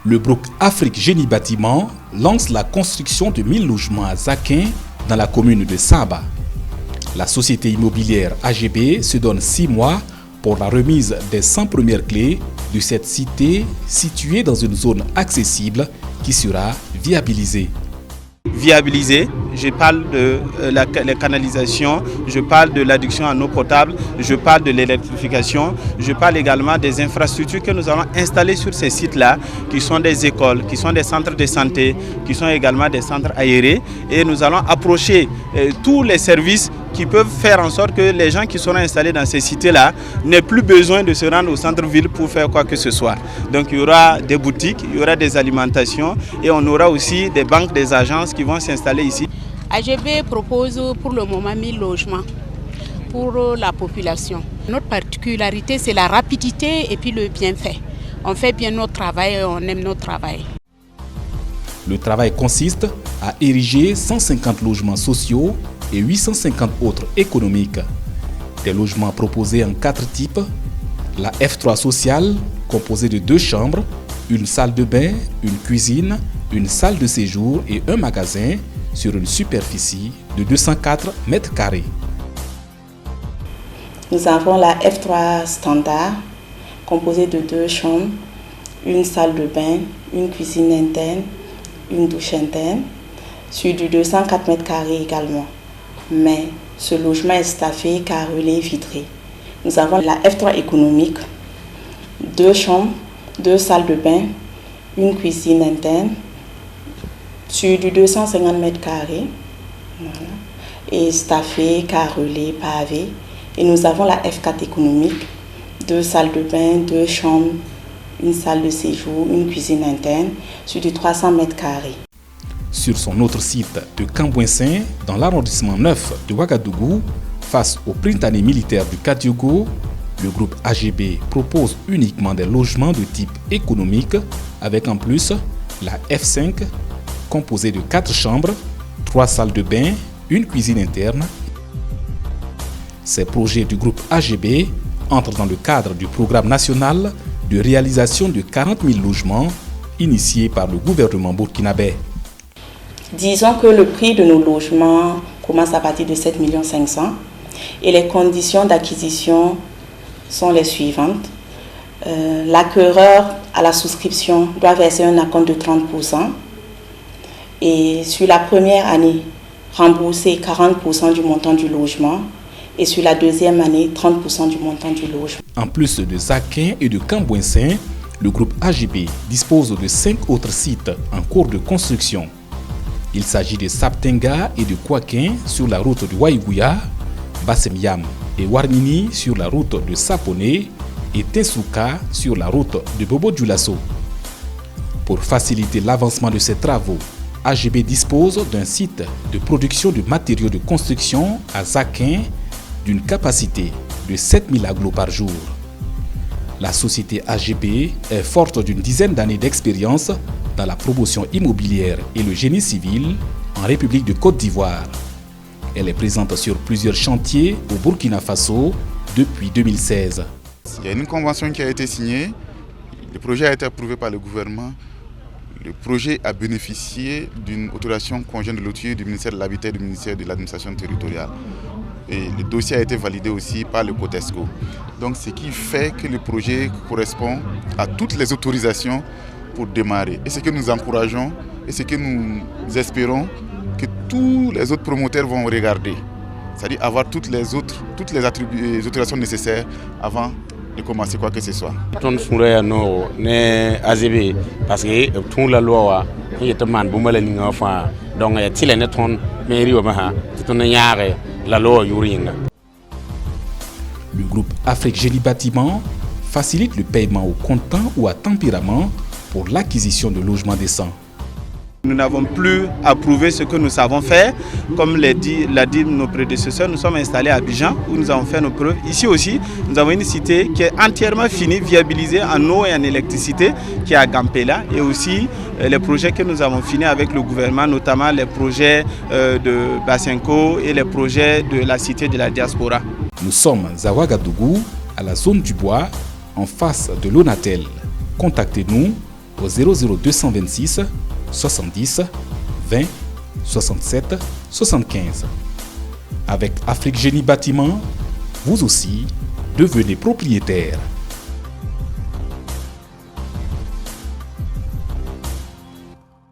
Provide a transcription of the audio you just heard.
Le groupe Afrique Génie Bâtiment lance la construction de 1000 logements à Zakin dans la commune de Saba. La société immobilière AGB se donne 6 mois pour la remise des 100 premières clés de cette cité située dans une zone accessible qui sera viabilisée. Viabiliser, je parle de la canalisation, je parle de l'adduction en eau potable, je parle de l'électrification, je parle également des infrastructures que nous allons installer sur ces sites-là, qui sont des écoles, qui sont des centres de santé, qui sont également des centres aérés. Et nous allons approcher tous les services qui peuvent faire en sorte que les gens qui seront installés dans ces cités-là n'aient plus besoin de se rendre au centre-ville pour faire quoi que ce soit. Donc il y aura des boutiques, il y aura des alimentations et on aura aussi des banques, des agences qui vont s'installer ici. AGB propose pour le moment 1000 logements pour la population. Notre particularité, c'est la rapidité et puis le bienfait. On fait bien notre travail et on aime notre travail. Le travail consiste à ériger 150 logements sociaux et 850 autres économiques. Des logements proposés en 4 types. La F3 sociale, composée de 2 chambres, une salle de bain, une cuisine, une salle de séjour et un magasin sur une superficie de 204 mètres carrés. Nous avons la F3 standard, composée de 2 chambres, une salle de bain, une cuisine interne, une douche interne, sur du 204 mètres carrés également. Mais ce logement est staffé, carrelé, vitré. Nous avons la F3 économique, 2 chambres, 2 salles de bain, une cuisine interne, sur du 250 mètres carrés, voilà, et staffé, carrelé, pavé. Et nous avons la F4 économique, 2 salles de bain, 2 chambres, une salle de séjour, une cuisine interne, sur du 300 mètres carrés. Sur son autre site de Cambouensin, dans l'arrondissement 9 de Ouagadougou, face au printemps militaire du Kadiogo, le groupe AGB propose uniquement des logements de type économique avec en plus la F5 composée de 4 chambres, 3 salles de bain, une cuisine interne. Ces projets du groupe AGB entrent dans le cadre du programme national de réalisation de 40 000 logements initié par le gouvernement burkinabé. Disons que le prix de nos logements commence à partir de 7 500 000 et les conditions d'acquisition sont les suivantes. L'acquéreur à la souscription doit verser un acompte de 30% et sur la première année, rembourser 40% du montant du logement et sur la deuxième année, 30% du montant du logement. En plus de Zakin et de Cambouensin, le groupe AGB dispose de 5 autres sites en cours de construction. Il s'agit de Saptenga et de Kouakin sur la route de Waïgouya, Bassemiam et Warmini sur la route de Saponé et Tensouka sur la route de Bobo-Dioulasso. Pour faciliter l'avancement de ces travaux, AGB dispose d'un site de production de matériaux de construction à Zakin d'une capacité de 7000 agglos par jour. La société AGB est forte d'une dizaine d'années d'expérience dans la promotion immobilière et le génie civil en République de Côte d'Ivoire. Elle est présente sur plusieurs chantiers au Burkina Faso depuis 2016. Il y a une convention qui a été signée, le projet a été approuvé par le gouvernement. Le projet a bénéficié d'une autorisation conjointe de l'outil du ministère de l'Habitat et du ministère de l'Administration territoriale. Et le dossier a été validé aussi par le COTESCO. Donc ce qui fait que le projet correspond à toutes les autorisations pour démarrer. Et ce que nous encourageons et ce que nous espérons que tous les autres promoteurs vont regarder. C'est-à-dire avoir toutes les autorisations nécessaires avant de commencer quoi que ce soit. Ton sourire no ne AGB parce que tout la loi il est man bu mala ni enfin donc il est ton mairie wa ha ton ñaare la loi yuringa. Le groupe Afrique Génie Bâtiment facilite le paiement au comptant ou à tempérament pour l'acquisition de logements décents. Nous n'avons plus approuvé ce que nous savons faire. Comme l'a dit nos prédécesseurs, nous sommes installés à Abidjan où nous avons fait nos preuves. Ici aussi, nous avons une cité qui est entièrement finie, viabilisée en eau et en électricité, qui est à Gampela. Et aussi les projets que nous avons finis avec le gouvernement, notamment les projets de Bassenco et les projets de la cité de la diaspora. Nous sommes à Ouagadougou, à la zone du bois, en face de l'Onatel. Contactez-nous au 00226 70 20 67 75. Avec Afrique Génie Bâtiment, vous aussi devenez propriétaire.